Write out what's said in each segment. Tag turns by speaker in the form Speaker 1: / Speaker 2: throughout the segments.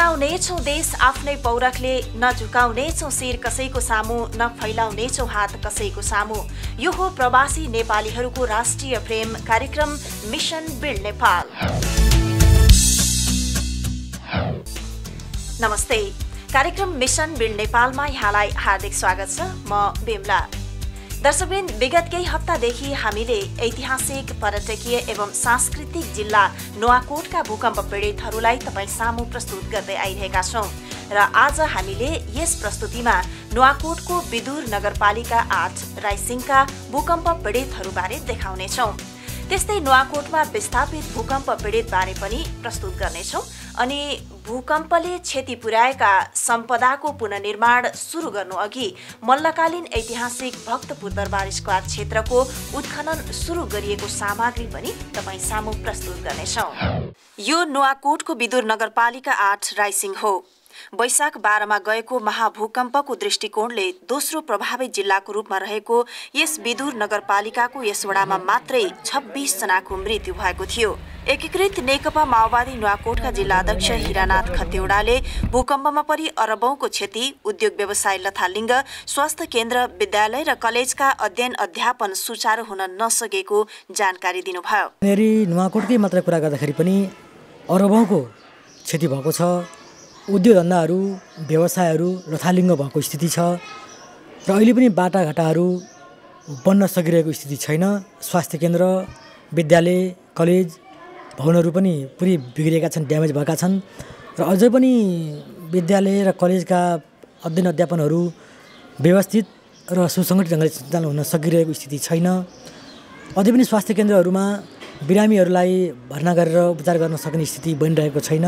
Speaker 1: बनाउनेछौँ देश आफ्नै पौरखले, न झुकाउनेछौँ शिर कसैको सामु, न फैलाउनेछौँ हात कसैको सामु। यो हो प्रवासी नेपालीहरूको राष्ट्रिय प्रेम कार्यक्रम मिशन बिल्ड नेपाल। नमस्ते, कार्यक्रम मिशन बिल्ड नेपालमा यहाँलाई हार्दिक स्वागत छ। म बिमला। दर्शकवृन्द, विगत केही हप्तादेखि हामीले ऐतिहासिक, पर्यटकीय एवं सांस्कृतिक जिल्ला नुवाकोटका भूकम्प पीडितहरूलाई तपाईँ सामु प्रस्तुत गर्दै आइरहेका छौँ र आज हामीले यस प्रस्तुतिमा नुवाकोटको विदुर नगरपालिका 8 राइसिङका भूकम्प पीडितहरूबारे देखाउनेछौँ। त्यस्तै नुवाकोटमा विस्थापित भूकम्प पीडितबारे पनि प्रस्तुत गर्नेछौँ अनि भूकम्पले क्षति पुर्याएका सम्पदाको पुनर्निर्माण सुरु गर्नु अघि मल्लकालीन ऐतिहासिक भक्तपुर दरबार स्क्वायर क्षेत्रको उत्खनन सुरु गरिएको सामग्री पनि तपाईँ सामु प्रस्तुत गर्नेछौँ। यो नुवाकोटको विदुर नगरपालिका 8 राइसिङ हो। वैशाख 12 मा गएको महाभूकम्पको दृष्टिकोणले दोस्रो प्रभावित जिल्लाको रूपमा रहेको यस विदुर नगरपालिकाको यस वडामा मात्रै 26 जनाको मृत्यु भएको थियो। एकीकृत नेकपा माओवादी नुवाकोटका जिल्ला अध्यक्ष हिरानाथ खतिवड़ाले भूकम्पमा परि अरबौंको क्षति, उद्योग व्यवसाय लथालिङ्ग, स्वास्थ्य केन्द्र, विद्यालय र कलेजका अध्ययन अध्यापन सुचारू हुन नसकेको जानकारी दिनुभयो।
Speaker 2: नुवाकोटकै मात्र कुरा गर्दाखेरि पनि अरबौंको क्षति भएको छ। उद्योग धन्दाहरू, व्यवसायहरू लथालिङ्ग भएको स्थिति छ र अहिले पनि बाटाघाटाहरू बन्न सकिरहेको स्थिति छैन। स्वास्थ्य केन्द्र, विद्यालय, कलेज भवनहरू पनि पुरै बिग्रिएका छन्, ड्यामेज भएका छन् र अझै पनि विद्यालय र कलेजका अध्ययन अध्यापनहरू व्यवस्थित र सुसङ्गठित ढङ्गले सञ्चालन हुन सकिरहेको स्थिति छैन। अझै पनि स्वास्थ्य केन्द्रहरूमा बिरामीहरूलाई भर्ना गरेर उपचार गर्न सक्ने स्थिति बनिरहेको छैन।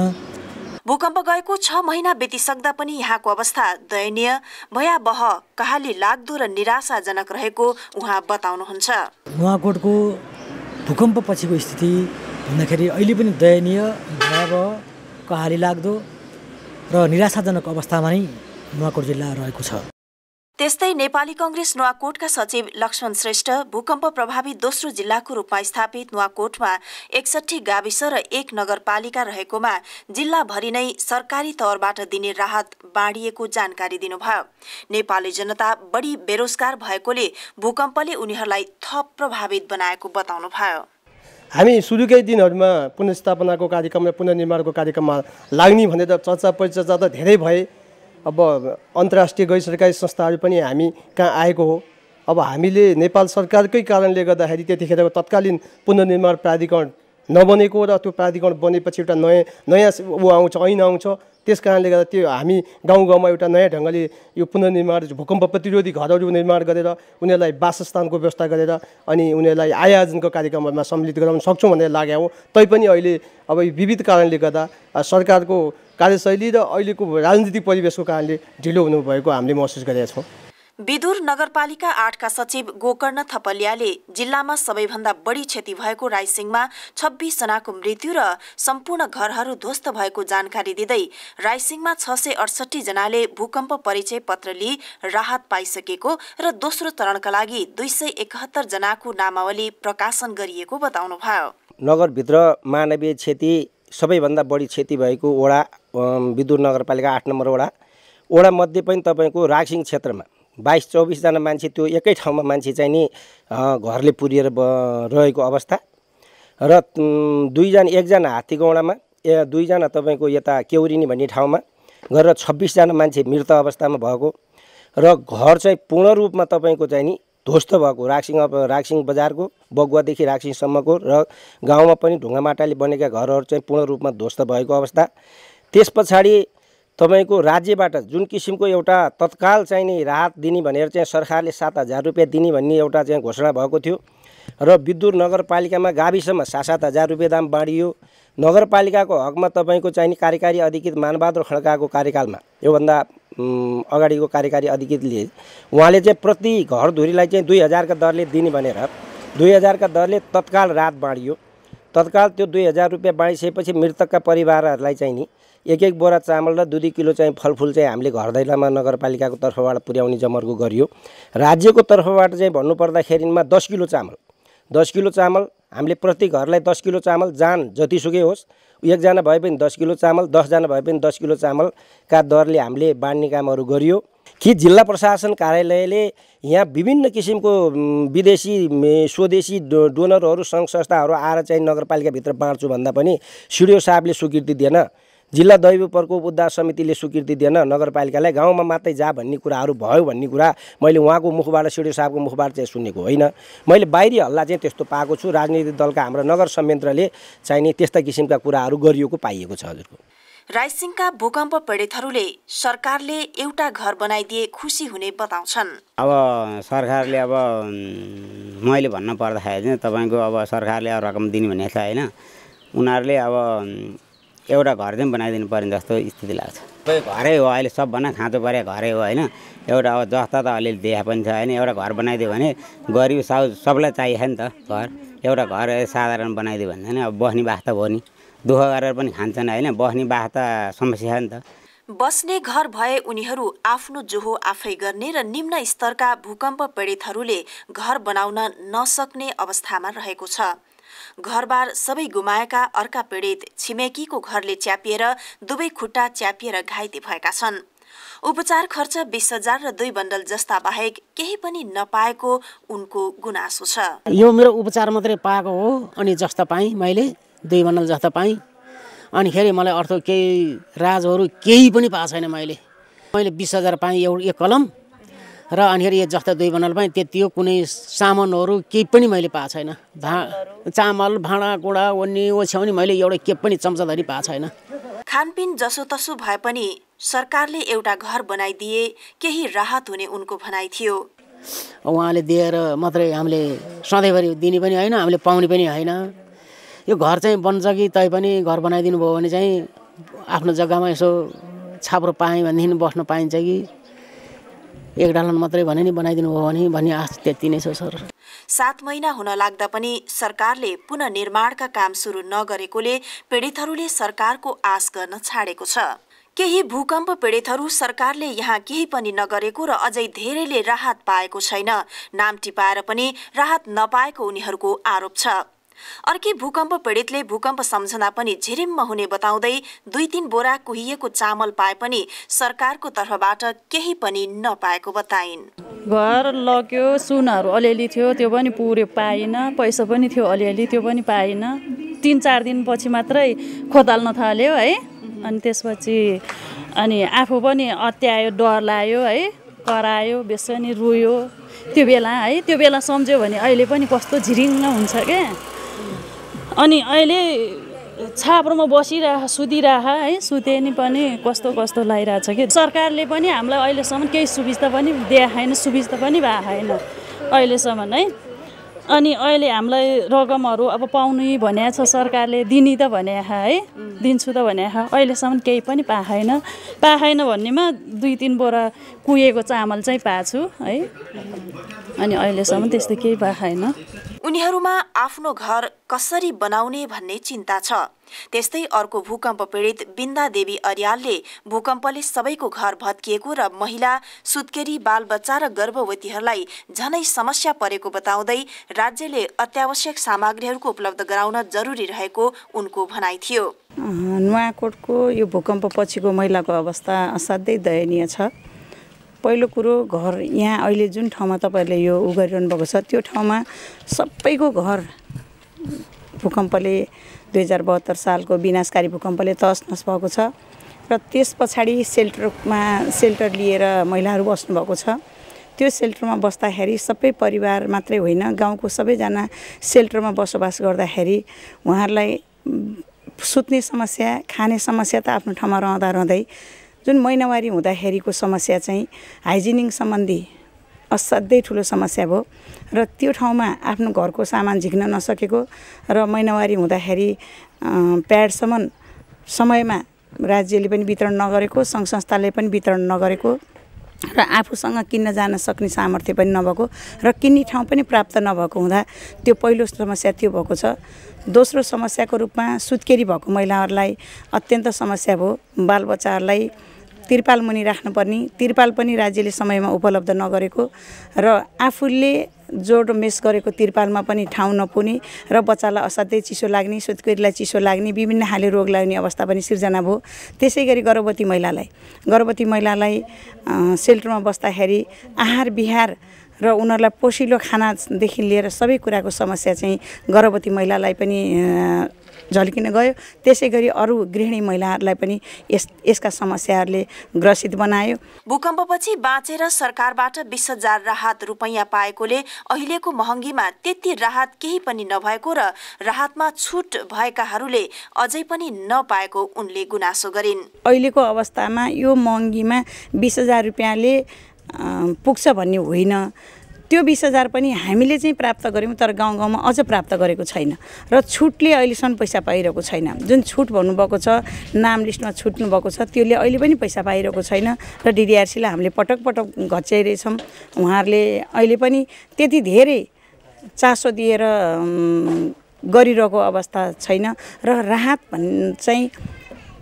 Speaker 1: भूकम्प गएको 6 महिना बितिसक्दा पनि यहाँको अवस्था दयनीय, भयावह, कहाली लाग्दो र निराशाजनक रहेको उहाँ बताउनुहुन्छ।
Speaker 2: नुवाकोटको भूकम्प पछिको स्थिति भन्दाखेरि अहिले पनि दयनीय, भयावह, कहाली लाग्दो र निराशाजनक अवस्थामा नै नुवाकोट जिल्ला रहेको छ।
Speaker 1: त्यस्तै नेपाली कांग्रेस नुवाकोटका सचिव लक्ष्मण श्रेष्ठ भूकम्प प्रभावित दोस्रो जिल्लाको रूपमा स्थापित नुवाकोटमा 61 गाविस र 1 नगरपालिका रहेकोमा जिल्लाभरि नै सरकारी तौरबाट दिने राहत बाँडिएको जानकारी दिनुभयो। नेपाली जनता बढी बेरोजगार भएकोले भूकम्पले उनीहरूलाई थप प्रभावित बनाएको बताउनुभयो।
Speaker 3: हामी सुरुकै दिनहरूमा पुनर्स्थापनाको कार्यक्रम र पुनर्निर्माणको कार्यक्रममा लाग्ने भनेर चर्चा परिचर्चा त धेरै भए। अब अन्तर्राष्ट्रिय गैर सरकारी संस्थाहरू पनि हामी कहाँ आएको हो। अब हामीले नेपाल सरकारकै कारणले गर्दाखेरि त्यतिखेरको तत्कालीन पुनर्निर्माण प्राधिकरण नबनेको र त्यो प्राधिकरण बनेपछि एउटा नयाँ आउँछ, ऐन आउँछ। त्यस कारणले गर्दा त्यो हामी गाउँ गाउँमा एउटा नयाँ ढङ्गले यो पुनर्निर्माण, भूकम्प प्रतिरोधी घरहरू निर्माण गरेर उनीहरूलाई वासस्थानको व्यवस्था गरेर अनि उनीहरूलाई आय आर्जनको कार्यक्रमहरूमा सम्मिलित गराउन सक्छौँ भनेर लाग्यो हो। तैपनि अहिले अब विविध कारणले गर्दा सरकारको कार्यशैली र अहिलेको राजनीतिक परिवेशको कारणले ढिलो हुनुभएको हामीले महसुस गरेका छौँ।
Speaker 1: विदुर नगरपालिका 8 का सचिव गोकर्ण थपलियाले जिल्लामा सबैभन्दा बढी क्षति भएको राइसिङमा 26 जनाको मृत्यु र सम्पूर्ण घरहरू ध्वस्त भएको जानकारी दिँदै राइसिङमा 668 जनाले भूकम्प परिचय पत्र लिई राहत पाइसकेको र दोस्रो चरणका लागि 271 जनाको नामावली प्रकाशन गरिएको बताउनुभयो।
Speaker 4: नगरभित्र मानवीय क्षति सबैभन्दा बढी क्षति भएको वडा विदुर नगरपालिका 8 नम्बर वडा मध्ये पनि तपाईँको राइसिङ क्षेत्रमा 22-24 जना मान्छे त्यो एकै ठाउँमा मान्छे चाहिँ नि घरले पुरिएर रहेको अवस्था र एकजना हात्तीगौडामा, 2 जना तपाईँको यता केउरिनी भन्ने ठाउँमा गरेर 26 जना मान्छे मृत अवस्थामा भएको र घर चाहिँ पूर्ण रूपमा तपाईँको चाहिँ नि ध्वस्त भएको राक्सिङ बजारको बगुवादेखि राक्सिङसम्मको र गाउँमा पनि ढुङ्गामाटाले बनेका घरहरू चाहिँ पूर्ण रूपमा ध्वस्त भएको अवस्था। त्यस पछाडि तपाईको राज्यबाट जुन किसिमको एउटा तत्काल चाहिँ नि राहत दिने भनेर चाहिँ सरकारले 7,000 रुपियाँ दिने भन्ने एउटा चाहिँ घोषणा भएको थियो र विदुर नगरपालिकामा गाविसमा 7,000 रुपियाँ दाम बाँडियो। नगरपालिकाको हकमा तपाईँको चाहिँ नि कार्यकारी अधिकृत मानबहादुर खड्काको कार्यकालमा, योभन्दा अगाडिको कार्यकारी अधिकृतले उहाँले चाहिँ प्रति घरधुरीलाई चाहिँ 2,000 का दरले दिने भनेर 2,000 का दरले तत्काल राहत बाँडियो। तत्काल त्यो 2,000 रुपियाँ बाँडिसकेपछि मृतकका परिवारहरूलाई चाहिँ नि 1-1 बोरा चामल र 2 किलो चाहिँ फलफुल चाहिँ हामीले घर दैलामा नगरपालिकाको तर्फबाट पुर्याउने जमर्को गरियो। राज्यको तर्फबाट चाहिँ भन्नुपर्दाखेरिमा 10 किलो चामल हामीले प्रति घरलाई 10 किलो चामल जान जतिसुकै होस् एकजना भए पनि 10 किलो चामल, 10 जना भए पनि 10 किलो चामलका दरले हामीले बाँड्ने कामहरू गरियो। कि जिल्ला प्रशासन कार्यालयले यहाँ विभिन्न किसिमको विदेशी स्वदेशी डोनरहरू सङ्घ संस्थाहरू आएर चाहिँ नगरपालिकाभित्र बाँड्छु भन्दा पनि सिडिओ साहबले स्वीकृति दिएन, जिल्ला दैवी प्रकोप उद्धार समितिले स्वीकृति दिएन, नगरपालिकालाई गाउँमा मात्रै जा भन्ने कुराहरू भयो भन्ने कुरा मैले उहाँको मुखबाट सिडिओ साहबको मुखबाट चाहिँ सुनेको होइन। मैले बाहिरी हल्ला चाहिँ त्यस्तो पाएको छु। राजनीतिक दलका हाम्रो नगर संयन्त्रले चाहिने त्यस्ता किसिमका कुराहरू गरिएको पाइएको छ। हजुरको
Speaker 1: रायसिंहका भूकम्प पीडितहरूले सरकारले एउटा घर बनाइदिए खुसी हुने बताउँछन्।
Speaker 5: अब सरकारले अब मैले भन्न पर्दाखेरि चाहिँ तपाईँको अब सरकारले अब रकम दिने भनेको छ होइन, उनीहरूले अब एउटा घर चाहिँ बनाइदिनु पर्ने जस्तो स्थिति लाग्छ। घरै हो अहिले सबभन्दा खाँचो परे घरै हो होइन। एउटा अब जस्ता त अलिअलि देखा पनि छ होइन, एउटा घर बनाइदियो भने गरिब सबलाई चाहियो नि त घर। एउटा घर साधारण बनाइदियो भने नि अब बस्ने बास त हो नि, दुःख गरेर पनि खान्छन् होइन, बस्ने बास त समस्या नि त।
Speaker 1: बस्ने घर भए उनीहरू आफ्नो जोहो आफै गर्ने र निम्न स्तरका भूकम्प पीडितहरूले घर बनाउन नसक्ने अवस्थामा रहेको छ। घरबार सबै गुमाएका अर्का पीडित छिमेकीको घरले च्यापिएर दुवै खुट्टा च्यापिएर घाइते भएका छन्। उपचार खर्च 20,000 र 2 बन्डल जस्ता बाहेक केही पनि नपाएको उनको गुनासो छ।
Speaker 6: यो मेरो उपचार मात्रै पाएको हो, अनि जस्ता पाएँ मैले 2 बन्डल जस्ता पाएँ। अनि खेरि मलाई अर्थ केही राजहरू केही पनि पाएको छैन। मैले 20,000 पाएँ एक कलम र अनिखेरि यो जस्ता 2 बन्डल पाएँ। त्यति हो, कुनै सामानहरू केही पनि मैले पाएको छैन। चामल भाँडाकुँडा ओर्नी ओछ्याउनी मैले एउटा के पनि चम्चाधरी पाएको छैन।
Speaker 1: खानपिन जसोतसो भए पनि सरकारले एउटा घर बनाइदिए केही राहत हुने उनको भनाइ थियो।
Speaker 6: उहाँले दिएर मात्रै हामीले सधैँभरि दिने पनि होइन, हामीले पाउने पनि होइन। यो घर चाहिँ बन्छ कि तै पनि घर बनाइदिनु भयो भने चाहिँ आफ्नो जग्गामा यसो छाप्रो पाएँ भनेदेखि बस्न पाइन्छ कि एक डालन मात्रै भने नि बनाइदिनु भयो भने भन्ने आश त्यति नै छ सर।
Speaker 1: 7 महिना हुन लाग्दा पनि सरकारले पुनर्निर्माणका काम सुरु नगरेकोले पीडितहरूले सरकारको आश गर्न छाडेको छ। केही भूकम्प पीडितहरू सरकारले यहाँ केही पनि नगरेको र अझै धेरैले राहत पाएको छैन, नाम टिपाएर पनि राहत नपाएको उनीहरूको आरोप छ। अर्कै भूकम्प पीडितले भूकम्प सम्झना पनि झिरिम्म हुने बताउँदै 2-3 बोरा कुहिएको चामल पाए पनि सरकारको तर्फबाट केही पनि नपाएको बताइन्।
Speaker 7: घर लग्यो, सुनहरू अलिअलि थियो त्यो पनि पुरै पाइन, पैसा पनि थियो अलिअलि त्यो पनि पाइन। 3-4 दिनपछि मात्रै खोताल्न थाल्यो है। अनि त्यसपछि अनि आफू पनि अत्यायो, डर लाग्यो है, करायो, बेसनी रोयो। त्यो बेला सम्झ्यो भने अहिले पनि कस्तो झिरिङ्ग हुन्छ क्या। अनि अहिले छाप्रोमा बसिरह सुतिरह है, सुते नि पनि कस्तो लागिरहेछ कि सरकारले पनि हामीलाई अहिलेसम्म केही सुविस्ता पनि दिएको छैन, सुविस्ता पनि भएको छैन अहिलेसम्म है। अनि अहिले हामीलाई रकमहरू अब पाउने भनेको छ सरकारले, दिने त भनेको है, दिन्छु त भनेको, अहिलेसम्म केही पनि पाएको छैन भन्नेमा 2-3 बोरा कुहिएको चामल चाहिँ पाएको छु है। अनि अहिलेसम्म त्यस्तो केही पाएको छैन।
Speaker 1: उनीहरूमा आफ्नो घर कसरी बनाउने भन्ने चिन्ता छ। त्यस्तै अर्को भूकम्प पीडित बिन्दा देवी अर्यालले भूकम्पले सबैको घर भत्किएको र महिला, सुत्केरी, बालबच्चा र गर्भवतीहरूलाई झनै समस्या परेको बताउँदै राज्यले अत्यावश्यक सामग्रीहरूको उपलब्ध गराउन जरुरी रहेको उनको भनाइ थियो।
Speaker 8: नुवाकोटको यो भूकम्प पछिको महिलाको अवस्था असाध्यै दयनीय छ। पहिलो कुरो, घर यहाँ अहिले जुन ठाउँमा तपाईँहरूले यो गरिरहनु भएको छ त्यो ठाउँमा सबैको घर भूकम्पले 2072 सालको विनाशकारी भूकम्पले तहस-नहस भएको छ र त्यस पछाडि सेल्टर लिएर महिलाहरू बस्नुभएको छ। त्यो सेल्टरमा बस्दाखेरि सबै परिवार मात्रै होइन, गाउँको सबैजना सेल्टरमा बसोबास गर्दाखेरि उहाँहरूलाई सुत्ने समस्या, खाने समस्या त आफ्नो ठाउँमा रहँदै जुन महिनावारी हुँदाखेरिको समस्या चाहिँ हाइजिनिङ सम्बन्धी असाध्यै ठुलो समस्या भयो र त्यो ठाउँमा आफ्नो घरको सामान झिक्न नसकेको र महिनावारी हुँदाखेरि प्याडसम्म समयमा राज्यले पनि वितरण नगरेको, सङ्घ संस्थाले पनि वितरण नगरेको र आफूसँग किन्न जान सक्ने सामर्थ्य पनि नभएको र किन्ने ठाउँ पनि प्राप्त नभएको हुँदा त्यो पहिलो समस्या त्यो भएको छ। दोस्रो समस्याको रूपमा सुत्केरी भएको महिलाहरूलाई अत्यन्त समस्या भयो। बालबच्चाहरूलाई तिरपाल मुनि राख्नुपर्ने, तिरपाल पनि राज्यले समयमा उपलब्ध नगरेको र आफूले जोड मेस गरेको तिरपालमा पनि ठाउँ नपुग्ने र बच्चालाई असाध्यै चिसो लाग्ने, सुत्केरीलाई चिसो लाग्ने, विभिन्न खाले रोग लाग्ने अवस्था पनि सिर्जना भयो। त्यसै गरी गर्भवती महिलालाई सेल्टरमा बस्दाखेरि आहार विहार र उनीहरूलाई पोषिलो खानादेखि लिएर सबै कुराको समस्या चाहिँ गर्भवती महिलालाई पनि झल्किन गयो। त्यसै गरी अरू गृहिणी महिलाहरूलाई पनि यसका समस्याहरूले ग्रसित बनायो।
Speaker 1: भूकम्पपछि बाँचेर सरकारबाट 20,000 राहत रुपैयाँ पाएकोले अहिलेको महँगीमा त्यति राहत केही पनि नभएको र राहतमा छुट भएकाहरूले अझै पनि नपाएको उनले गुनासो गरिन्।
Speaker 8: अहिलेको अवस्थामा यो महँगीमा 20,000 रुपियाँले पुग्छ भन्ने होइन। त्यो 20,000 पनि हामीले चाहिँ प्राप्त गऱ्यौँ, तर गाउँ गाउँमा अझ प्राप्त गरेको छैन र छुटले अहिलेसम्म पैसा पाइरहेको छैन। जुन छुट भन्नुभएको छ, नाम लिस्टमा छुट्नु भएको छ, त्यसले अहिले पनि पैसा पाइरहेको छैन र डिडिआरसीलाई हामीले पटक पटक घच्याइरहेछौँ। उहाँहरूले अहिले पनि त्यति धेरै चासो दिएर गरिरहेको अवस्था छैन र राहत चाहिँ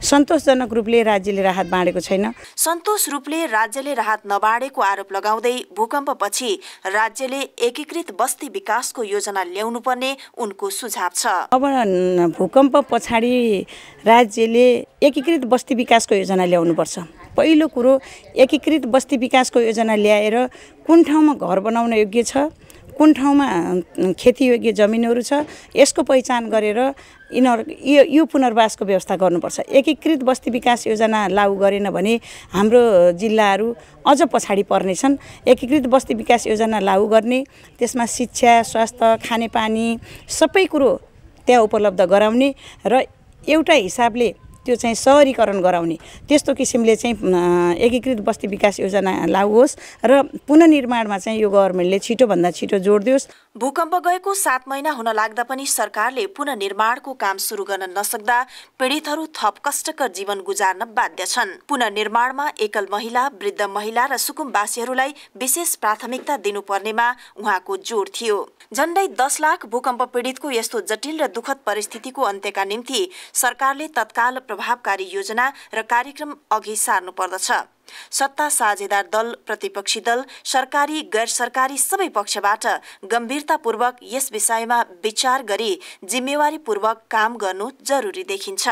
Speaker 8: सन्तोषजनक रूपले राज्यले राहत बाँडेको छैन।
Speaker 1: सन्तोष रूपले राज्यले राहत नबाँडेको आरोप लगाउँदै भूकम्पपछि राज्यले एकीकृत बस्ती विकासको योजना ल्याउनु पर्ने उनको सुझाव छ।
Speaker 8: अब भूकम्प पछाडि राज्यले एकीकृत बस्ती विकासको योजना ल्याउनुपर्छ। पहिलो कुरो, एकीकृत बस्ती विकासको योजना ल्याएर कुन ठाउँमा घर बनाउन योग्य छ, कुन ठाउँमा खेतीयोग्य जमिनहरू छ, यसको पहिचान गरेर यो पुनर्वासको व्यवस्था गर्नुपर्छ। एकीकृत बस्ती विकास योजना लागू गरेन भने हाम्रो जिल्लाहरू अझ पछाडि पर्नेछन्। एकीकृत बस्ती विकास योजना लागू गर्ने, त्यसमा शिक्षा, स्वास्थ्य, खानेपानी सबै कुरो त्यहाँ उपलब्ध गराउने र एउटा हिसाबले त्यो चाहिँ सहरीकरण गराउने, त्यस्तो किसिमले चाहिँ एकीकृत बस्ती विकास योजना लागू होस् र पुनर्निर्माणमा चाहिँ यो गभर्मेन्टले छिटोभन्दा छिटो जोड दियोस्।
Speaker 1: भूकम्प गएको 7 महिना हुन लाग्दा पनि सरकारले पुनर्निर्माणको काम सुरु गर्न नसक्दा पीडितहरू थप कष्टकर जीवन गुजार्न बाध्य छन्। पुनर्निर्माणमा एकल महिला, वृद्ध महिला र सुकुम्बासीहरूलाई विशेष प्राथमिकता दिनुपर्नेमा उहाँको जोड थियो। झण्डै 10 लाख भूकम्प पीडितको यस्तो जटिल र दुखद परिस्थितिको अन्त्यका निम्ति सरकारले तत्काल प्रभावकारी योजना र कार्यक्रम अघि सार्नु पर्दछ। सत्ता साझेदार दल, प्रतिपक्षी दल, सरकारी गैर सरकारी सबै पक्षबाट गम्भीरतापूर्वक यस विषयमा विचार गरी जिम्मेवारीपूर्वक काम गर्नु जरुरी देखिन्छ।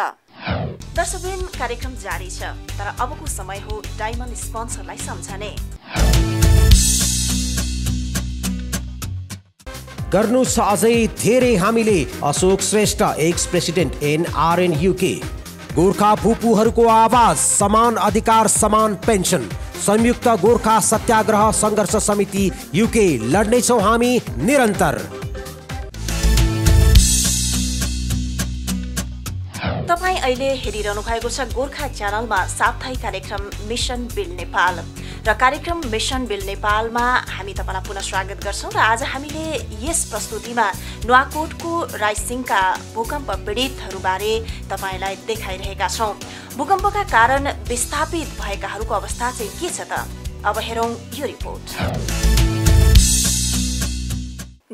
Speaker 1: दर्शकवृन्द, कार्यक्रम जारी छ, तर अबको समय हो डायमन्ड स्पोन्सरलाई सम्झने।
Speaker 9: गर्नु छ अझै धेरै हामीले। Ashok Shrestha, ex president NRN UK। Gorkha भूपुहरूको आवाज, समान अधिकार समान पेन्सन। संयुक्त गोर्खा सत्याग्रह सङ्घर्ष समिति UK, लड्नेछौँ हामी निरन्तर।
Speaker 1: तपाईँ अहिले हेरिरहनु भएको छ गोर्खा च्यानलमा साप्ताहिक कार्यक्रम मिसन बिल नेपाल र कार्यक्रम मिसन बिल नेपालमा हामी तपाईँलाई पुनः स्वागत गर्छौँ। र आज हामीले यस प्रस्तुतिमा नुवाकोटको राइसिङका भूकम्प पीडितहरूबारे तपाईँलाई देखाइरहेका छौँ। भूकम्पका कारण विस्थापित भएकाहरूको अवस्था चाहिँ के छ त? अब हेरौँ यो रिपोर्ट।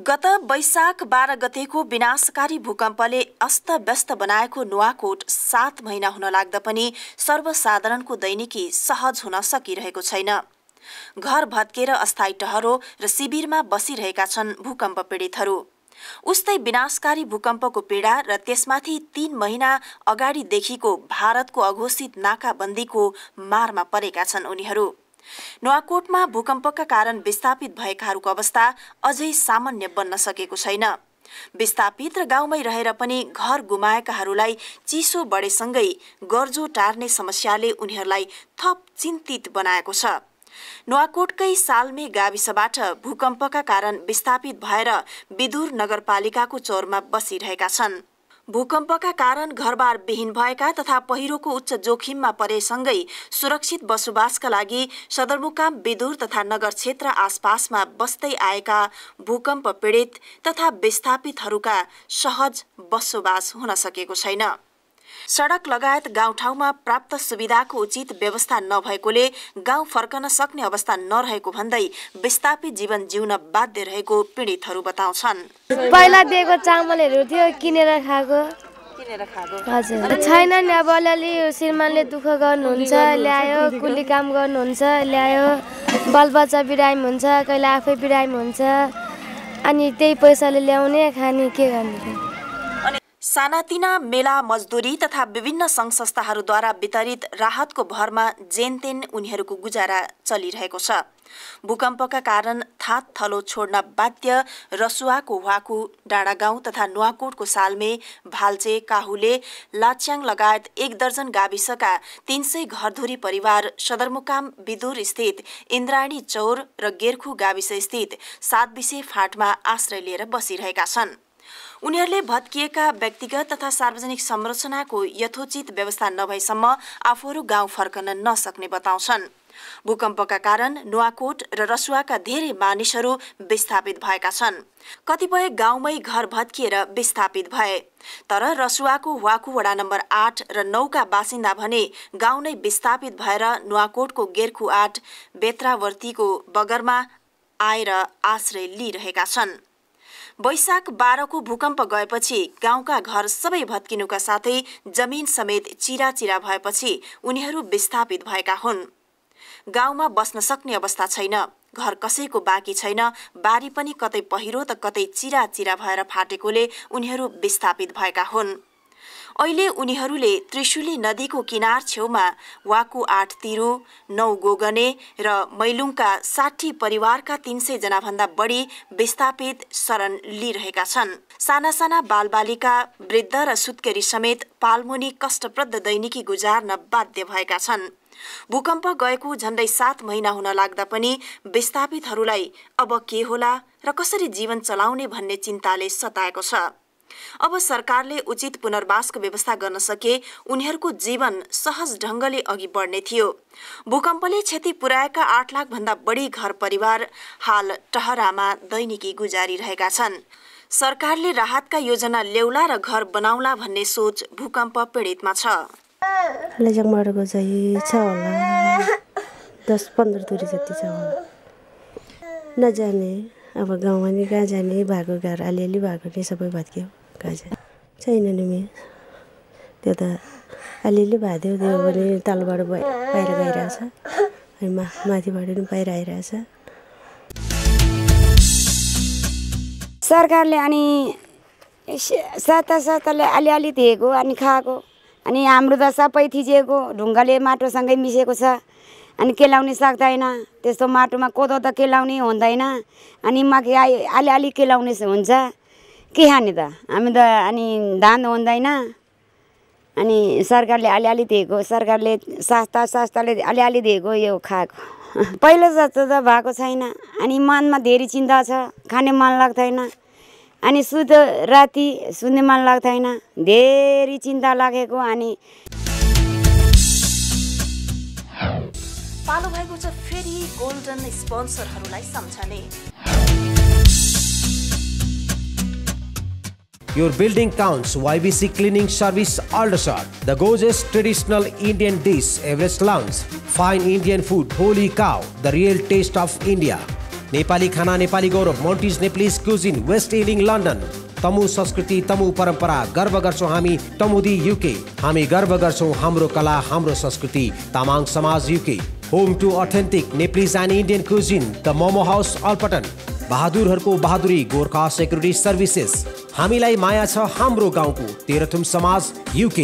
Speaker 1: गत वैशाख 12 गतेको विनाशकारी भूकम्पले अस्तव्यस्त बनाएको नुवाकोट 7 महिना हुन लाग्दा पनि सर्वसाधारणको दैनिकी सहज हुन सकिरहेको छैन। घर भत्केर अस्थायी टहरो र शिविरमा बसिरहेका छन् भूकम्प पीडितहरू। उस्तै विनाशकारी भूकम्पको पीडा र त्यसमाथि 3 महिना अगाडिदेखिको भारतको अघोषित नाकाबन्दीको मारमा परेका छन् उनीहरू। नुवाकोटमा भूकम्पका कारण विस्थापित भएकाहरूको अवस्था अझै सामान्य बन्न सकेको छैन। विस्थापित र गाउँमै रहेर पनि घर गुमाएकाहरूलाई चिसो बढेसँगै गर्जो टार्ने समस्याले उनीहरूलाई थप चिन्तित बनाएको छ। नुवाकोटकै सालमे गाविसबाट भूकम्पका कारण विस्थापित भएर विदुर नगरपालिकाको चौरमा बसिरहेका छन्। भूकम्पका कारण घरबार विहीन भएका तथा पहिरोको उच्च जोखिममा परेसँगै सुरक्षित बसोबासका लागि सदरमुकाम विदुर तथा नगर क्षेत्र आसपासमा बस्दै आएका भूकम्प पीडित तथा विस्थापितहरूका सहज बसोबास हुन सकेको छैन। सडक लगायत गाउँठाउँमा प्राप्त सुविधाको उचित व्यवस्था नभएकोले गाउँ फर्कन सक्ने अवस्था नरहेको भन्दै विस्थापित जीवन जिउन बाध्य रहेको पीडितहरू बताउँछन्।
Speaker 10: पहिला दिएको चामलहरू थियो किनेर खाएको हजुर छैन नि। अब अलिअलि श्रीमानले दुःख गर्नुहुन्छ, ल्यायो, कुली काम गर्नुहुन्छ, ल्यायो, बालबच्चा बिरामी हुन्छ, कहिले आफै बिरामी हुन्छ, अनि त्यही पैसाले ल्याउने खाने के गर्ने।
Speaker 1: सानातिना मेला मजदुरी तथा विभिन्न सङ्घ संस्थाहरूद्वारा वितरित राहतको भरमा जेनतेन उनीहरूको गुजारा चलिरहेको छ। भूकम्पका कारण थात थलो छोड्न बाध्य रसुवाको वाकु, डाँडागाउँ तथा नुवाकोटको सालमे, भाल्चे, काहुले, लाच्याङ लगायत 1 दर्जन गाविसका 300 घरधुरी परिवार सदरमुकाम विदुर स्थित इन्द्राणी चौर र गेर्खु गाविस स्थित 7 बिसे फाँटमा आश्रय लिएर बसिरहेका छन्। उनीहरूले भत्किएका व्यक्तिगत तथा सार्वजनिक संरचनाको यथोचित व्यवस्था नभएसम्म आफूहरू गाउँ फर्कन नसक्ने बताउँछन्। भूकम्पका कारण नुवाकोट र रसुवाका धेरै मानिसहरू विस्थापित भएका छन्। कतिपय गाउँमै घर भत्किएर विस्थापित भए। तर रसुवाको वाकु वडा नम्बर 8 र 9 का बासिन्दा भने गाउँ नै विस्थापित भएर नुवाकोटको गेर्खु 8 बेत्रावर्तीको बगरमा आएर आश्रय लिइरहेका छन्। वैशाख 12 को भूकम्प गएपछि गाउँका घर सबै भत्किनुका साथै जमिन समेत चिराचिरा भएपछि उनीहरू विस्थापित भएका हुन्। गाउँमा बस्न सक्ने अवस्था छैन, घर कसैको बाँकी छैन, बारी पनि कतै पहिरो त कतै चिराचिरा भएर फाटेकोले उनीहरू विस्थापित भएका हुन्। अहिले उनीहरूले त्रिशुली नदीको किनार छेउमा वाकु 8 तिरु, 9 गोगने र मैलुङका 60 परिवारका 300 जना भन्दा बढी विस्थापित शरण लिइरहेका छन्। साना साना बालबालिका, वृद्ध र सुत्केरी समेत पालमुनि कष्टप्रद दैनिकी गुजार्न बाध्य भएका छन्। भूकम्प गएको झण्डै 7 महिना हुन लाग्दा पनि विस्थापितहरूलाई अब के होला र कसरी जीवन चलाउने भन्ने चिन्ताले सताएको छ। अब सरकारले उचित पुनर्वासको व्यवस्था गर्न सके उनीहरूको जीवन सहज ढंगले अघि बढ्ने थियो। भूकम्पले क्षति पुर्याएका 8 लाख भन्दा बढी घर परिवार हाल टहरामा दैनिकी गुजारिरहेका छन्। सरकारले राहतका योजना ल्याउला र घर बनाउला भन्ने सोच भूकम्प पीडितमा छ।
Speaker 11: लजङमाडको चाहिँ छ होला 10-15 दूरी जति छ होला। नजाने अब गाउँमा नि कहाँ जाने, भएको घर अलिअलि भएको नि सबै भत्क्यो। कहाँ जाने छैन नि मिस, त्यो त अलिअलि भाइदियो त्यो पनि तलबाट बाहिर गइरहेछ, माथिबाट पनि बाहिर आइरहेछ।
Speaker 12: सरकारले अनि सत्ताले अलिअलि दिएको अनि खाएको, अनि हाम्रो त सबै थिचेको ढुङ्गाले माटोसँगै मिसेको छ। अनि केलाउन सक्दैन, त्यस्तो माटोमा कोदो त केलाउने हुँदैन, अनि मकै अलिअलि केलाउने हुन्छ। के खाने त हामी त, अनि धान हुँदैन। अनि सरकारले अलिअलि दिएको, सरकारले सस्ताले अलिअलि दिएको यो खाएको। पहिलो जस्तो त भएको छैन। अनि मनमा धेरै चिन्ता छ, खाने मन लाग्दैन। अनि राति सुन्ने मन लाग्दैन, धेरै चिन्ता लागेको। अनि
Speaker 1: पालो भएको छ फेरि गोल्डन स्पोन्सरहरूलाई सम्झने।
Speaker 9: Your building counts. YBC Cleaning Service Aldershot. The gorgeous traditional Indian dish, Everest Lounge. Fine Indian food, Holy Cow. The real taste of India. Nepali खाना, नेपाली गौरव, Monty's Nepalese cuisine, West Ealing, London. तमु संस्कृति, तमु परम्परा, गर्व गर्छौं हामी तमुदी UK. हामी गर्व गर्छौं हाम्रो कला, हाम्रो संस्कृति, तामाङ समाज UK. Home to authentic Nepalese and Indian cuisine, the Momo House, Alpatan. बहादुरहरूको बहादुरी, गोर्खा सेक्युरिटी सर्भिसेस. हामीलाई माया छ हाम्रो गाउँको, तेह्रथुम समाज UK.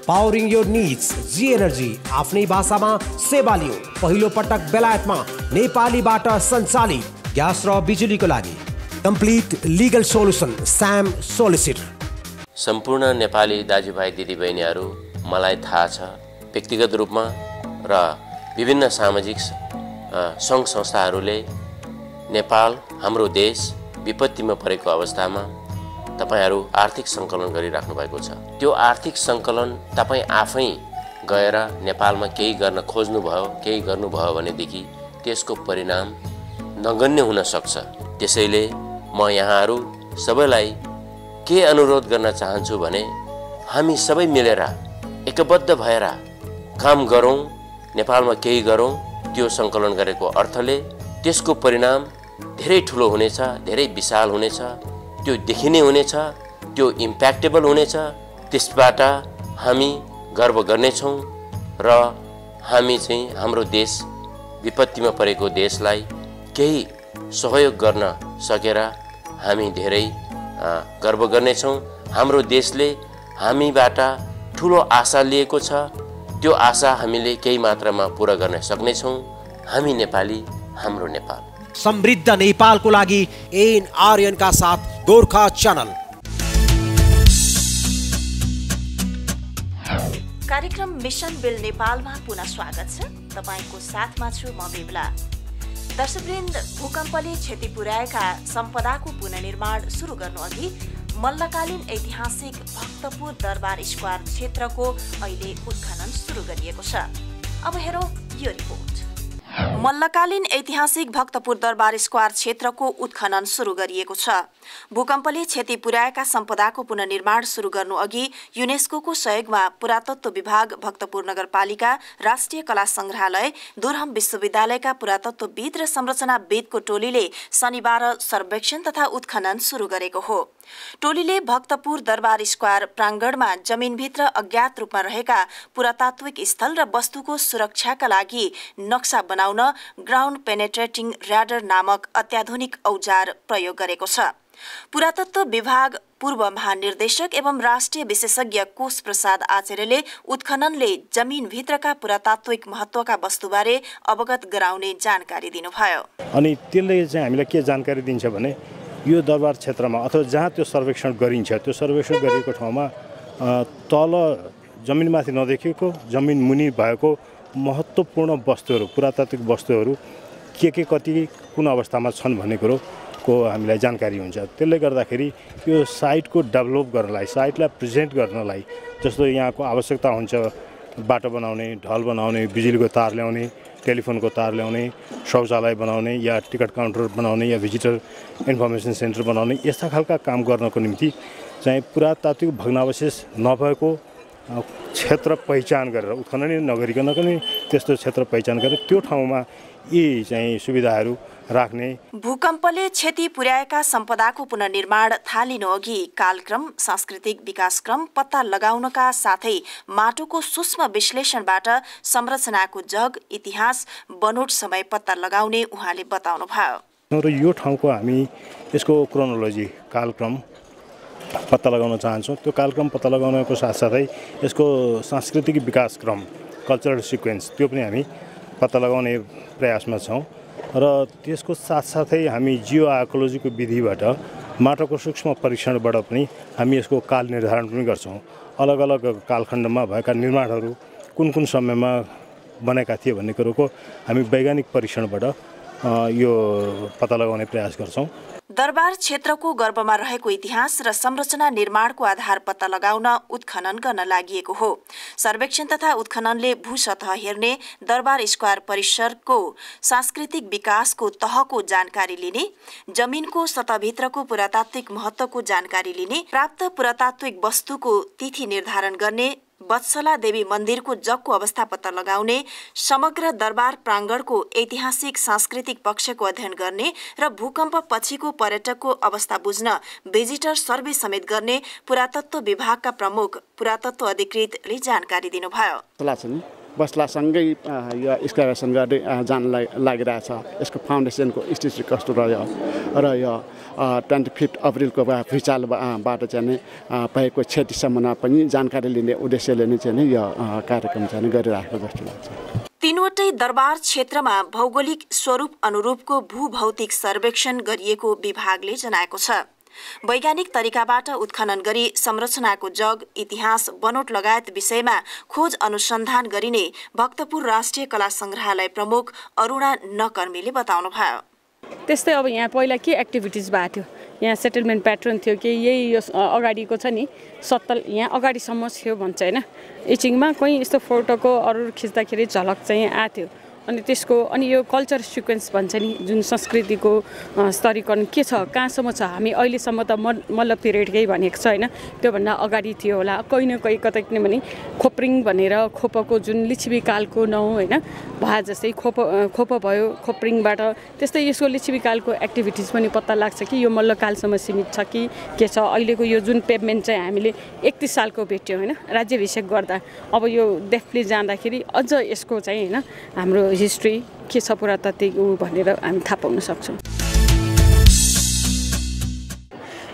Speaker 9: Powering your needs, G energy, आफ्नै भाषामा सेवा लियो। पहिलो पटक बेलायतमा नेपालीबाट सञ्चालित ग्यास र बिजुलीको लागि कम्प्लिट लिगल सोलुसन, स्याम सोलिसिटर।
Speaker 13: सम्पूर्ण नेपाली दाजुभाइ दिदीबहिनीहरू, मलाई थाहा छ व्यक्तिगत रूपमा र विभिन्न सामाजिक सङ्घ संस्थाहरूले नेपाल हाम्रो देश विपत्तिमा परेको अवस्थामा तपाईहरू आर्थिक सङ्कलन गरिराख्नु भएको छ। त्यो आर्थिक सङ्कलन तपाईँ आफै गएर नेपालमा केही गर्न खोज्नुभयो, केही गर्नुभयो भनेदेखि त्यसको परिणाम नगण्य हुन सक्छ। त्यसैले म यहाँहरू सबैलाई के अनुरोध गर्न चाहन्छु भने हामी सबै मिलेर एकबद्ध भएर काम गरौँ, नेपालमा केही गरौँ। त्यो सङ्कलन गरेको अर्थले त्यसको परिणाम धेरै ठुलो हुनेछ, धेरै विशाल हुनेछ, त्यो देखिने हुनेछ, त्यो इम्प्याक्टेबल हुनेछ। त्यसबाट हामी गर्व गर्नेछौँ र हामी चाहिँ हाम्रो देश विपत्तिमा परेको देशलाई केही सहयोग गर्न सकेर हामी धेरै गर्व गर्नेछौँ। हाम्रो देशले हामीबाट ठुलो आशा लिएको छ, त्यो आशा हामीले केही मात्रामा पूरा गर्न सक्नेछौँ। हामी नेपाली, हाम्रो नेपाल।
Speaker 9: समृद्ध नेपालको लागि एनआरएन का साथ गोर्खा च्यानल।
Speaker 1: कार्यक्रम मिशन बिल्ड नेपालमा पुनः स्वागत छ। तपाईको साथमा छु म बिमला। दर्शकवृन्द, भूकम्पले क्षति पुर्याएका सम्पदाको पुनर्निर्माण सुरु गर्नु अघि मल्लकालीन ऐतिहासिक भक्तपुर दरबार स्क्वायर क्षेत्रको अहिले उत्खनन सुरु गरिएको छ। अब हेरौँ यो रिपोर्ट। मल्लकालीन ऐतिहासिक भक्तपुर दरबार स्क्वायर क्षेत्रको उत्खनन सुरु गरिएको छ। भूकम्पले क्षति पुर्याएका सम्पदाको पुनर्निर्माण सुरु गर्नु अघि युनेस्कोको सहयोगमा पुरातत्व विभाग, भक्तपुर नगरपालिका, राष्ट्रिय कला संग्रहालय, दुर्हम विश्वविद्यालयका पुरातत्वविद र संरचनाविदको टोलीले शनिबार सर्वेक्षण तथा उत्खनन सुरु गरेको हो। टोलीले भक्तपुर दरबार स्क्वायर प्राङ्गणमा जमिनभित्र अज्ञात रूपमा रहेका पुरातात्विक स्थल र वस्तुको सुरक्षाका लागि नक्सा बनाउन ग्राउन्ड पेनेट्रेटिङ र्याडर नामक अत्याधुनिक औजार प्रयोग गरेको छ। पुरातत्व विभाग पूर्व महानिर्देशक एवं राष्ट्रिय विशेषज्ञ कोष प्रसाद आचार्यले उत्खननले जमिनभित्रका पुरातात्विक महत्त्वका वस्तुबारे अवगत गराउने जानकारी दिनुभयो।
Speaker 14: अनि त्यसले चाहिँ हामीलाई के जानकारी दिन्छ भने यो दरबार क्षेत्रमा अथवा जहाँ त्यो सर्वेक्षण गरिन्छ, त्यो सर्वेक्षण गरिएको ठाउँमा तल जमिनमाथि नदेखिएको, जमिन मुनि भएको महत्त्वपूर्ण वस्तुहरू, पुरातात्विक वस्तुहरू के कति कुन अवस्थामा छन् भन्ने कुरोको हामीलाई जानकारी हुन्छ। त्यसले गर्दाखेरि यो साइटको डेभलप गर्नलाई, साइटलाई प्रेजेन्ट गर्नलाई, जस्तो यहाँको आवश्यकता हुन्छ बाटो बनाउने, ढल बनाउने, बिजुलीको तार ल्याउने, टेलिफोनको तार ल्याउने, शौचालय बनाउने या टिकट काउन्टर बनाउने या भिजिटर इन्फर्मेसन सेन्टर बनाउने, यस्ता खालका काम गर्नको निम्ति चाहिँ पुरातात्विक भग्नावशेष नभएको क्षेत्र पहिचान गरेर, उत्खनन नगरिकन पनि त्यस्तो क्षेत्र पहिचान गरेर त्यो ठाउँमा यी चाहिँ सुविधाहरू राख्ने।
Speaker 1: भूकम्पले क्षति पुर्याएका सम्पदाको पुनर्निर्माण थालिनु अघि कालक्रम, सांस्कृतिक विकासक्रम पत्ता लगाउनका साथै माटोको सूक्ष्म विश्लेषणबाट संरचनाको जग, इतिहास, बनोट समय पत्ता लगाउने उहाँले बताउनुभयो।
Speaker 14: र यो ठाउँको हामी यसको क्रोनोलोजी, कालक्रम पत्ता लगाउन चाहन्छौँ। त्यो कालक्रम पत्ता लगाउनको साथसाथै यसको सांस्कृतिक विकासक्रम, कल्चरल सिक्वेन्स, त्यो पनि हामी पत्ता लगाउने प्रयासमा छौँ। र त्यसको साथसाथै हामी जियो आर्कोलोजीको विधिबाट माटोको सूक्ष्म परीक्षणबाट पनि हामी यसको काल निर्धारण पनि गर्छौँ। अलग अलग कालखण्डमा भएका निर्माणहरू कुन कुन समयमा बनेका थिए भन्ने कुरोको हामी वैज्ञानिक परीक्षणबाट यो पत्ता लगाउने प्रयास गर्छौँ।
Speaker 1: दरबार क्षेत्रको गर्भमा रहेको इतिहास र संरचना निर्माणको आधार पत्ता लगाउन उत्खनन गर्न लागि हो। सर्वेक्षण तथा उत्खननले भूसतह हेर्ने, दरबार स्क्वायर परिसरको सांस्कृतिक विकासको तहको जानकारी लिने, जमिनको सतहभित्रको पुरातात्विक महत्त्वको जानकारी लिने, प्राप्त पुरातात्विक वस्तुको तिथि निर्धारण गर्ने, वत्सला देवी मन्दिरको जगको अवस्था पत्ता लगाउने, समग्र दरबार प्राङ्गणको ऐतिहासिक सांस्कृतिक पक्षको अध्ययन गर्ने र भूकम्प पछिको पर्यटकको अवस्था बुझ्न भिजिटर सर्वे समेत गर्ने पुरातत्व विभागका प्रमुख पुरातत्व अधिकृतले जानकारी दिनुभयो।
Speaker 15: बस्लासँगै यो एक्सकाभेसन गर्दै जान लागिरहेछ। यसको फाउन्डेसनको स्थिति कस्तो रह्यो र यो 25 अप्रिलको भुइँचालोबाट चाहिँ भएको क्षति सम्बन्धमा पनि जानकारी लिने उद्देश्यले नै चाहिँ यो कार्यक्रम चाहिँ गरिरहेको जस्तो लाग्छ।
Speaker 1: तीनवटै दरबार क्षेत्रमा भौगोलिक स्वरूप अनुरूपको भूभौतिक सर्वेक्षण गरिएको विभागले जनाएको छ। वैज्ञानिक तरिकाबाट उत्खनन गरी संरचनाको जग, इतिहास, बनोट लगायत विषयमा खोज अनुसन्धान गरिने भक्तपुर राष्ट्रिय कला संग्रहालय प्रमुख अरुणा नकर्मीले बताउनुभयो।
Speaker 16: त्यस्तै अब यहाँ पहिला के एक्टिभिटिज भएको थियो, यहाँ सेटलमेन्ट प्याटर्न थियो कि यही यो अगाडिको छ नि सत्तल यहाँ अगाडिसम्म थियो भन्छ होइन। इचिङमा कहीँ यस्तो फोटोको अरू खिच्दाखेरि झलक चाहिँ आएको थियो। अनि त्यसको यो कल्चर सिक्वेन्स भन्छ नि, जुन संस्कृतिको स्तरीकरण के छ, कहाँसम्म छ, हामी अहिलेसम्म त मल्ल पिरियडकै भनेको छ होइन, त्योभन्दा अगाडि थियो होला कहीँ न कहीँ कतै, किनभने खोप्रिङ भनेर खोपको जुन लिच्छवी कालको नाउँ होइन, भा जस्तै खोप भयो खोप्रिङबाट, त्यस्तै यसको लिच्छवी कालको एक्टिभिटिज पनि पत्ता लाग्छ कि यो मल्लकालसम्म सीमित छ कि के छ। अहिलेको यो जुन पेभमेन्ट चाहिँ हामीले 31 सालको भेट्यौँ होइन राज्याभिषेक गर्दा, अब यो डेफ्टली जाँदाखेरि अझ यसको चाहिँ होइन हाम्रो हिस्ट्री के छ पुरातात्विक भनेर हामी थाहा पाउन सक्छौँ।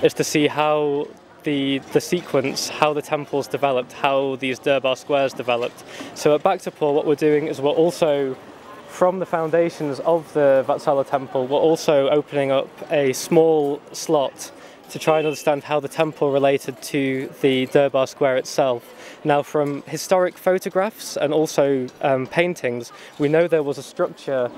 Speaker 17: is to see how the sequence, how the temples developed, how these Durbar squares developed. So at Bhaktapur, what we're doing is we're also, from the foundations of the Vatsala temple, we're also opening up a small slot to try and understand how the temple related to the Durbar square itself. Now, from historic photographs and also paintings, we know there was a structure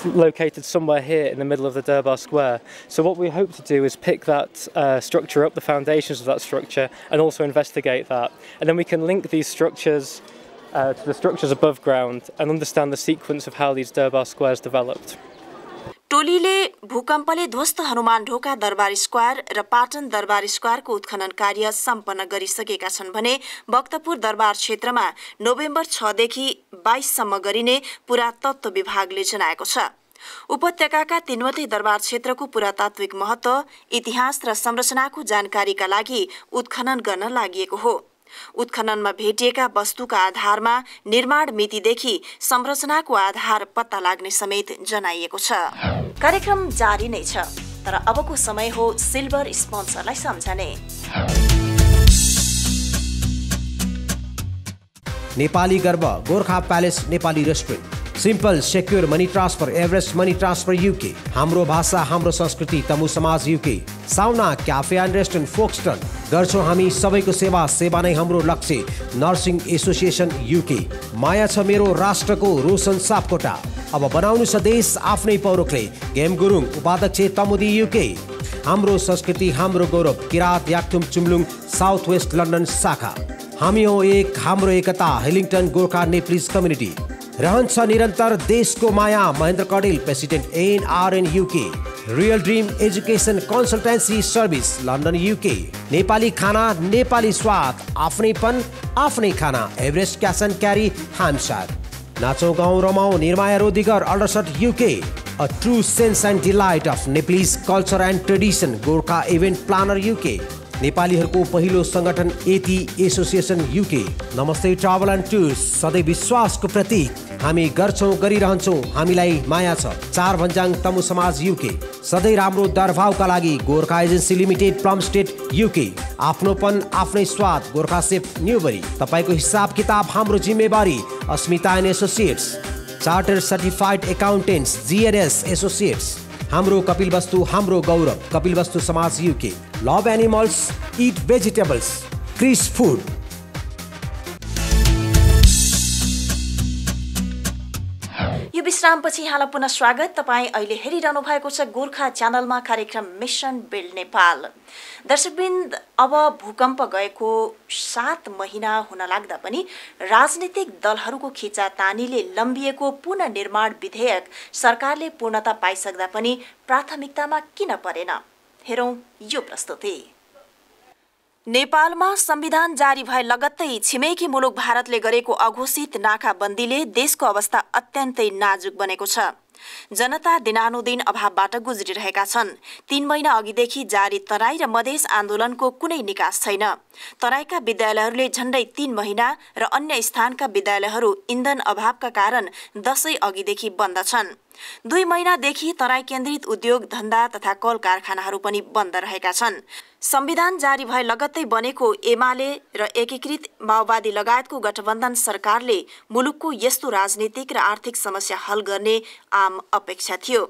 Speaker 17: located somewhere here in the middle of the Durbar square. So what we hope to do is pick that structure up, the foundations of that structure, and also investigate that. And then we can link these structures to the structures above ground and understand the sequence of how these Durbar squares developed.
Speaker 1: टोलीले भूकम्पले ध्वस्त हनुमान ढोका दरबार square र पाटन दरबार स्क्वायरको उत्खनन कार्य सम्पन्न गरिसकेका छन् भने भक्तपुर दरबार क्षेत्रमा नोभेम्बर 6 देखि 22 सम्म गरिने पुरातत्व विभागले जनाएको छ। उपत्यकाका तीनवटै दरबार क्षेत्रको पुरातात्विक महत्व, इतिहास र संरचनाको जानकारीका लागि उत्खनन गर्न लागिएको हो। उत्खननमा भेटिएका वस्तुका आधारमा निर्माण मितिदेखि संरचनाको आधार पत्ता लाग्ने समेत जनाइएको छ। कार्यक्रम जारी नै छ, तर अबको समय हो सिल्भर स्पोन्सरलाई सम्झने।
Speaker 9: नेपाली गर्व Gorkha palace Nepali restaurant, simple secure money transfer Everest money transfer UK, हाम्रो भाषा हाम्रो संस्कृति तमु समाज UK, साउना क्याफे एन्ड रेस्टुरेन्ट फोक्सटन, गर्छौं हामी सबैको सेवा, सेवा नै हाम्रो लक्ष्य, नर्सिङ एसोसिएसन UK, माया छ मेरो राष्ट्रको रोशन सापकोटा, अब बनाउनु छ देश आफ्नै पौरखले, गेम गुरुङ उपाध्यक्ष तमुदी UK, हाम्रो संस्कृति हाम्रो गौरव, Kirat Yakthung Chumlung south west London शाखा, हामी हो एक हाम्रो एकता हेलिङटन गोर्खा नेप्लिज कम्युनिटी, रहन्छ निरन्तर देशको माया Mahendra Kadel president NRN UK, real dream education consultancy service London UK, Nepali खाना नेपाली स्वाद आफ्नैपन आफ्नै खाना एभरेस्ट क्यास एन्ड क्यारी हामसार, नाचौँ गाउँ रमाउँ Nirmaya Rodigar Aldershot UK, a true sense and delight of Nepalese culture and tradition Gorkha event planner UK, नेपालीहरूको पहिलो संगठन एटी एसोसिएसन UK, नमस्ते ट्राभल एन्ड टुर्स सधैँ विश्वासको प्रतीक, हामी गर्छौं गरिरहन्छौं हामीलाई माया छ, 4 भन्जाङ तमु समाज UK, सधैँ राम्रो दरभावका लागि Gorkha agency limited plum state UK, आफ्नोपन आफ्नै स्वाद गोर्खा सेफ न्युबरी, तपाईको हिसाब किताब हाम्रो जिम्मेवारी Asmita and associates, charter certified accountants GNS associates, हाम्रो कपिलवस्तु हाम्रो गौरव कपिलवस्तु समाज UK, love animals eat vegetables Chris food.
Speaker 1: यो विश्रामपछि यहाँलाई पुनः स्वागत। तपाईँ अहिले हेरिरहनु भएको छ गोर्खा च्यानलमा कार्यक्रम मिसन बिल्ड नेपाल। दर्शकवृन्द, अब भूकम्प गएको 7 महिना हुन लाग्दा पनि राजनीतिक दलहरूको खिचातानीले लम्बिएको पुनर्निर्माण विधेयक सरकारले पूर्णता पाइसक्दा पनि प्राथमिकतामा किन परेन? हेरौं यो प्रस्तुति। नेपालमा संविधान जारी भए लगत्तै छिमेकी मुलुक भारतले गरेको अघोषित नाकाबन्दीले देशको अवस्था अत्यन्तै नाजुक बनेको छ। जनता दिनानुदिन अभावबाट गुज्रिरहेका छन्। 3 महिना अघिदेखि जारी तराई र मधेस आन्दोलनको कुनै निकास छैन। तराईका विद्यालयहरूले झण्डै 3 महिना र अन्य स्थानका विद्यालयहरू इन्धन अभावका कारण दशैं अघिदेखि बन्द छन्। 2 महिनादेखि तराई केन्द्रित उद्योग धन्दा तथा कल कारखानाहरू पनि बन्द रहेका छन्। संविधान जारी भए लगत्तै बनेको एमाले र एकीकृत माओवादी लगायतको गठबन्धन सरकारले मुलुकको यस्तो राजनीतिक र आर्थिक समस्या हल गर्ने आम अपेक्षा थियो।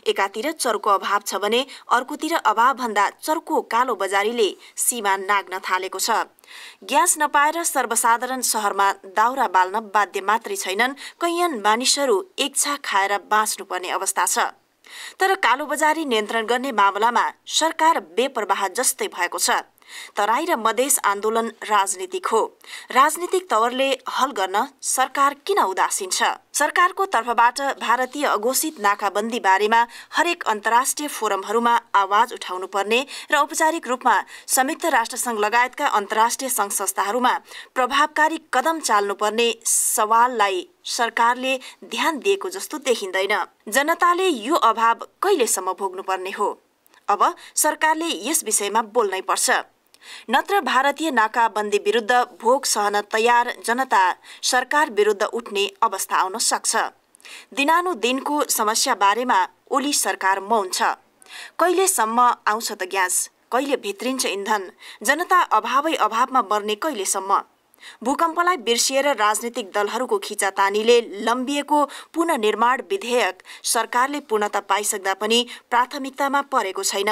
Speaker 1: एकातिर चर्को अभाव छ भने अर्कोतिर अभावभन्दा चर्को कालो बजारीले सीमा नाग्न थालेको छ। ग्यास नपाएर सर्वसाधारण शहरमा दाउरा बाल्न बाध्य मात्रै छैनन्, कैयन मानिसहरू एकछा खाएर बाँच्नुपर्ने अवस्था छ। तर कालोबजारी नियन्त्रण गर्ने मामलामा सरकार बेपरवाह जस्तै भएको छ। तराई र मधेस आन्दोलन राजनीतिक हो। राजनीतिक तवरले हल गर्न सरकार किन उदासीन छ? सरकारको तर्फबाट भारतीय अघोषित नाकाबन्दी बारेमा हरेक अन्तर्राष्ट्रिय फोरमहरूमा आवाज उठाउनु पर्ने र औपचारिक रूपमा संयुक्त राष्ट्रसंघ लगायतका अन्तर्राष्ट्रिय संघ संस्थाहरूमा प्रभावकारी कदम चाल्नुपर्ने सवाललाई सरकारले ध्यान दिएको जस्तो देखिँदैन। जनताले यो अभाव कहिलेसम्म भोग्नुपर्ने हो? अब सरकारले यस विषयमा बोल्नै पर्छ। नत्र भारतीय नाकाबन्दी विरुद्ध भोग सहन तयार जनता सरकार विरुद्ध उठ्ने अवस्था आउन सक्छ। दिनानुदिनको समस्या बारेमा ओली सरकार मौन छ। कहिलेसम्म आउँछ त ग्यास? कहिले भित्रिन्छ इन्धन, जनता अभावमा मर्ने कहिलेसम्म? भूकम्पलाई बिर्सिएर राजनीतिक दलहरूको खिचातानीले लम्बिएको पुनर्निर्माण विधेयक सरकारले पूर्णता पाइसक्दा पनि प्राथमिकतामा परेको छैन।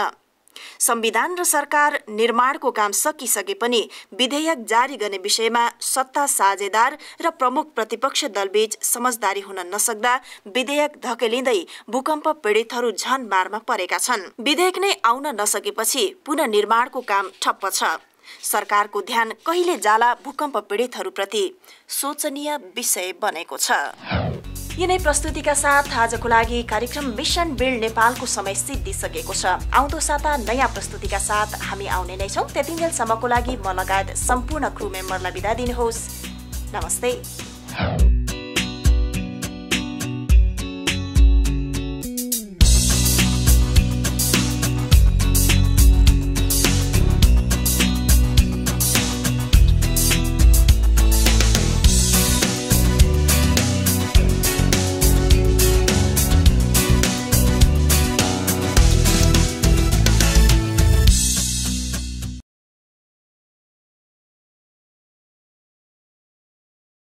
Speaker 1: संविधान र सरकार निर्माणको काम सकिसके पनि विधेयक जारी गर्ने विषयमा सत्ता साझेदार र प्रमुख प्रतिपक्ष दलबीच समझदारी हुन नसक्दा विधेयक धकेलिँदै भूकम्प पीडितहरू झन मारमा परेका छन्। विधेयक नै आउन नसकेपछि पुनर्निर्माणको काम ठप्प छ। सरकारको ध्यान कहिले जाला भूकम्प पीडितहरूप्रति सोचनीय विषय बनेको छ। यिनै प्रस्तुतिका साथ आजको लागि कार्यक्रम मिशन बिल्ड नेपालको समय सिद्धिसकेको छ। आउँदो साता नयाँ प्रस्तुतिका साथ हामी आउने नै छौँ। त्यतिन्जेलसम्मको लागि म लगायत सम्पूर्ण क्रू मेम्बरलाई बिदा दिनुहोस्। नमस्ते।